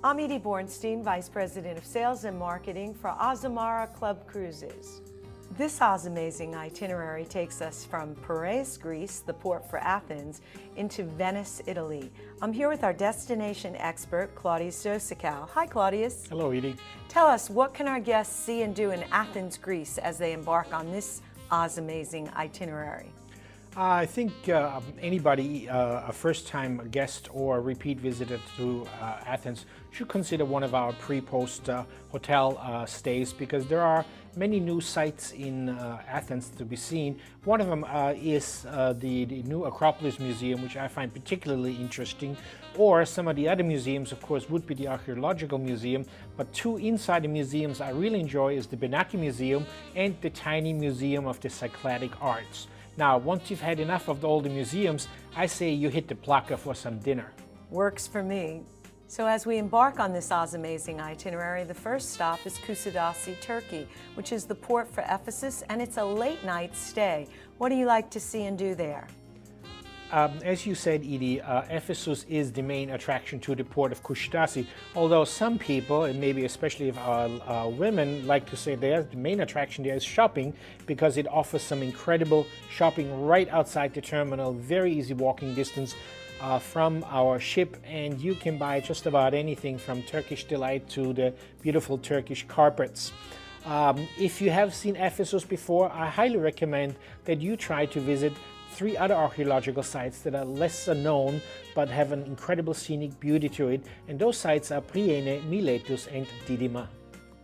I'm Edie Bornstein, Vice President of Sales and Marketing for Azamara Club Cruises. This amazing itinerary takes us from Piraeus, Greece, the port for Athens, into Venice, Italy. I'm here with our destination expert, Claudius Dosikow. Hi, Claudius. Hello, Edie. Tell us, what can our guests see and do in Athens, Greece, as they embark on this amazing itinerary? I think anybody, a first-time guest or a repeat visitor to Athens, should consider one of our pre-post hotel stays, because there are many new sites in Athens to be seen. One of them is the new Acropolis Museum, which I find particularly interesting, or some of the other museums, of course, would be the Archaeological Museum, but two inside the museums I really enjoy is the Benaki Museum and the tiny Museum of the Cycladic Arts. Now, once you've had enough of all the museums, I say you hit the Plaka for some dinner. Works for me. So as we embark on this amazing itinerary, the first stop is Kusadasi, Turkey, which is the port for Ephesus, and it's a late night stay. What do you like to see and do there? As you said, Edie, Ephesus is the main attraction to the port of Kusadasi, although some people, and maybe especially if women, like to say the main attraction there is shopping, because it offers some incredible shopping right outside the terminal, very easy walking distance from our ship, and you can buy just about anything from Turkish delight to the beautiful Turkish carpets. If you have seen Ephesus before, I highly recommend that you try to visit three other archaeological sites that are lesser known but have an incredible scenic beauty to it, and those sites are Priene, Miletus and Didyma.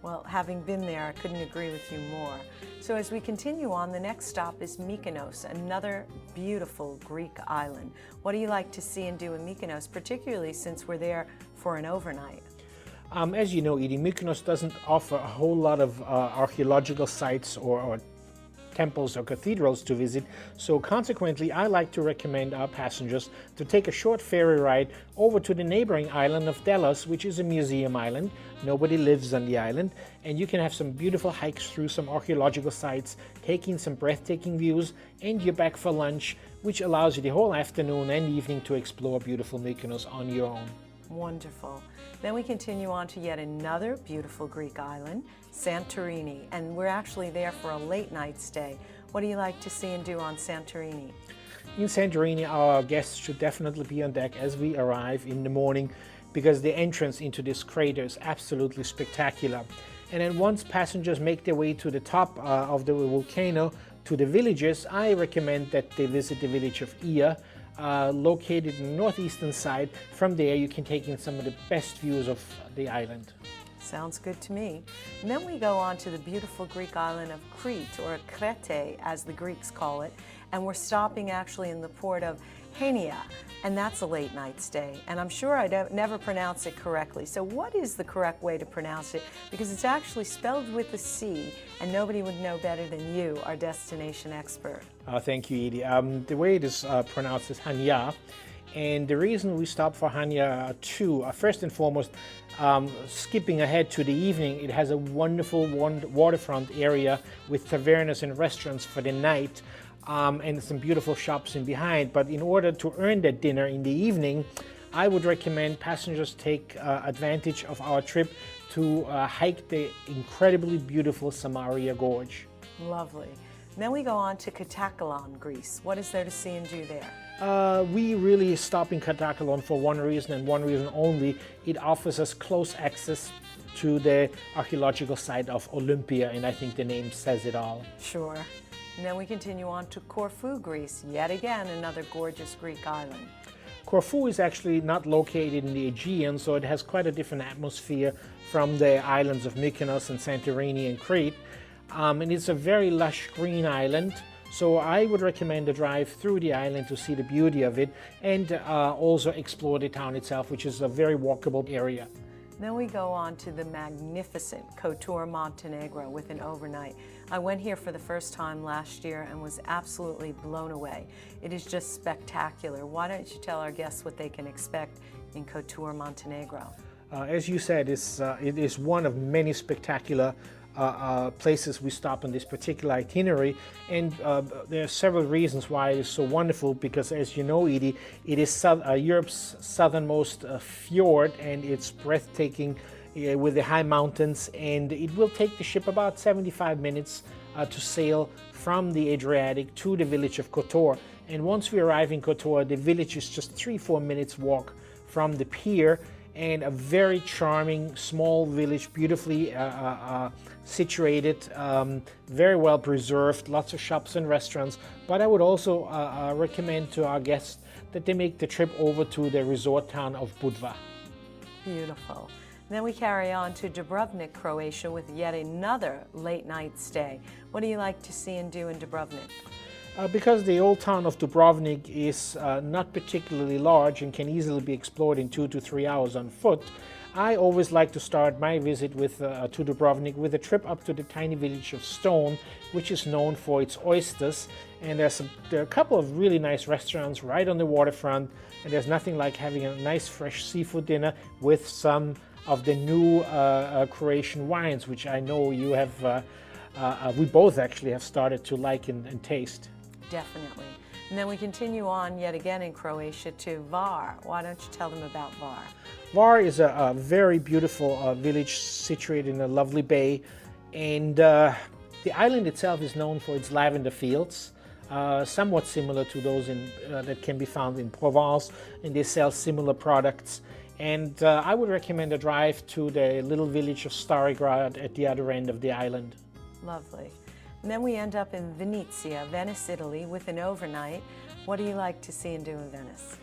Well, having been there, I couldn't agree with you more. So as we continue on, the next stop is Mykonos, another beautiful Greek island. What do you like to see and do in Mykonos, particularly since we're there for an overnight? As you know, Edie, Mykonos doesn't offer a whole lot of archaeological sites or temples or cathedrals to visit, so consequently I like to recommend our passengers to take a short ferry ride over to the neighboring island of Delos, which is a museum island. Nobody lives on the island, and you can have some beautiful hikes through some archaeological sites, taking some breathtaking views, and you're back for lunch, which allows you the whole afternoon and evening to explore beautiful Mykonos on your own. Wonderful. Then we continue on to yet another beautiful Greek island, Santorini, and we're actually there for a late night stay. What do you like to see and do on Santorini? In Santorini, our guests should definitely be on deck as we arrive in the morning, because the entrance into this crater is absolutely spectacular. And then once passengers make their way to the top of the volcano, to the villages, I recommend that they visit the village of Ia, located in the northeastern side. From there you can take in some of the best views of the island. Sounds good to me. And then we go on to the beautiful Greek island of Crete, or Krete as the Greeks call it, and we're stopping actually in the port of Hania, and that's a late night stay, and I'm sure I never pronounce it correctly. So what is the correct way to pronounce it? Because it's actually spelled with a C, and nobody would know better than you, our destination expert. Thank you, Edie. The way it is pronounced is Hania, and the reason we stop for Hania too, first and foremost, skipping ahead to the evening, it has a wonderful waterfront area with tavernas and restaurants for the night, and some beautiful shops in behind. But in order to earn that dinner in the evening, I would recommend passengers take advantage of our trip to hike the incredibly beautiful Samaria Gorge. Lovely. And then we go on to Katakalon, Greece. What is there to see and do there? We really stop in Katakalon for one reason and one reason only. It offers us close access to the archaeological site of Olympia, and I think the name says it all. Sure. And then we continue on to Corfu, Greece. Yet again, another gorgeous Greek island. Corfu is actually not located in the Aegean, so it has quite a different atmosphere from the islands of Mykonos and Santorini and Crete. And it's a very lush green island, so I would recommend a drive through the island to see the beauty of it, and also explore the town itself, which is a very walkable area. Then we go on to the magnificent Kotor, Montenegro with an overnight. I went here for the first time last year and was absolutely blown away. It is just spectacular. Why don't you tell our guests what they can expect in Kotor, Montenegro? As you said, it is one of many spectacular places we stop on this particular itinerary, and there are several reasons why it is so wonderful, because as you know, Edie, it is Europe's southernmost fjord, and it's breathtaking with the high mountains, and it will take the ship about 75 minutes to sail from the Adriatic to the village of Kotor. And once we arrive in Kotor, the village is just 3-4 minutes walk from the pier, and a very charming small village, beautifully situated, very well preserved, lots of shops and restaurants. But I would also recommend to our guests that they make the trip over to the resort town of Budva. Beautiful. Then we carry on to Dubrovnik, Croatia, with yet another late night stay. What do you like to see and do in Dubrovnik? Because the old town of Dubrovnik is not particularly large and can easily be explored in 2 to 3 hours on foot, I always like to start my visit to Dubrovnik with a trip up to the tiny village of Stone, which is known for its oysters. And there are a couple of really nice restaurants right on the waterfront, and there's nothing like having a nice fresh seafood dinner with some of the new Croatian wines, which I know you have, we both actually have started to like and taste. Definitely. And then we continue on yet again in Croatia to Var. Why don't you tell them about Var? Var is a very beautiful village situated in a lovely bay, and the island itself is known for its lavender fields, somewhat similar to those that can be found in Provence, and they sell similar products. And I would recommend a drive to the little village of Starigrad at the other end of the island. Lovely. And then we end up in Venezia, Venice, Italy, with an overnight. What do you like to see and do in Venice?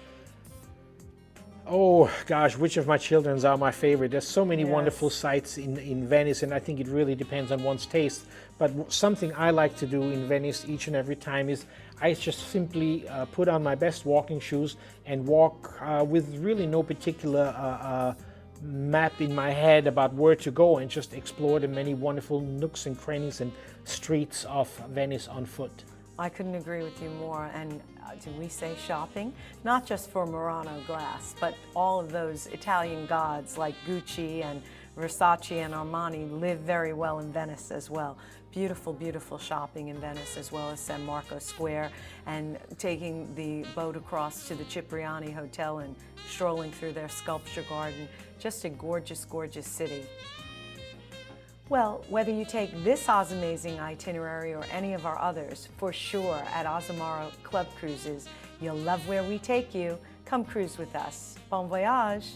Oh gosh, which of my children's are my favorite? There's so many Yes. wonderful sights in Venice, and I think it really depends on one's taste. But something I like to do in Venice each and every time is I just simply put on my best walking shoes and walk with really no particular map in my head about where to go, and just explore the many wonderful nooks and crannies and streets of Venice on foot. I couldn't agree with you more. And do we say shopping? Not just for Murano glass, but all of those Italian gods like Gucci and Versace and Armani live very well in Venice as well. Beautiful, beautiful shopping in Venice, as well as San Marco Square, and taking the boat across to the Cipriani Hotel and strolling through their sculpture garden. Just a gorgeous, gorgeous city. Well, whether you take this amazing itinerary or any of our others, for sure at Azamara Club Cruises, you'll love where we take you. Come cruise with us. Bon voyage!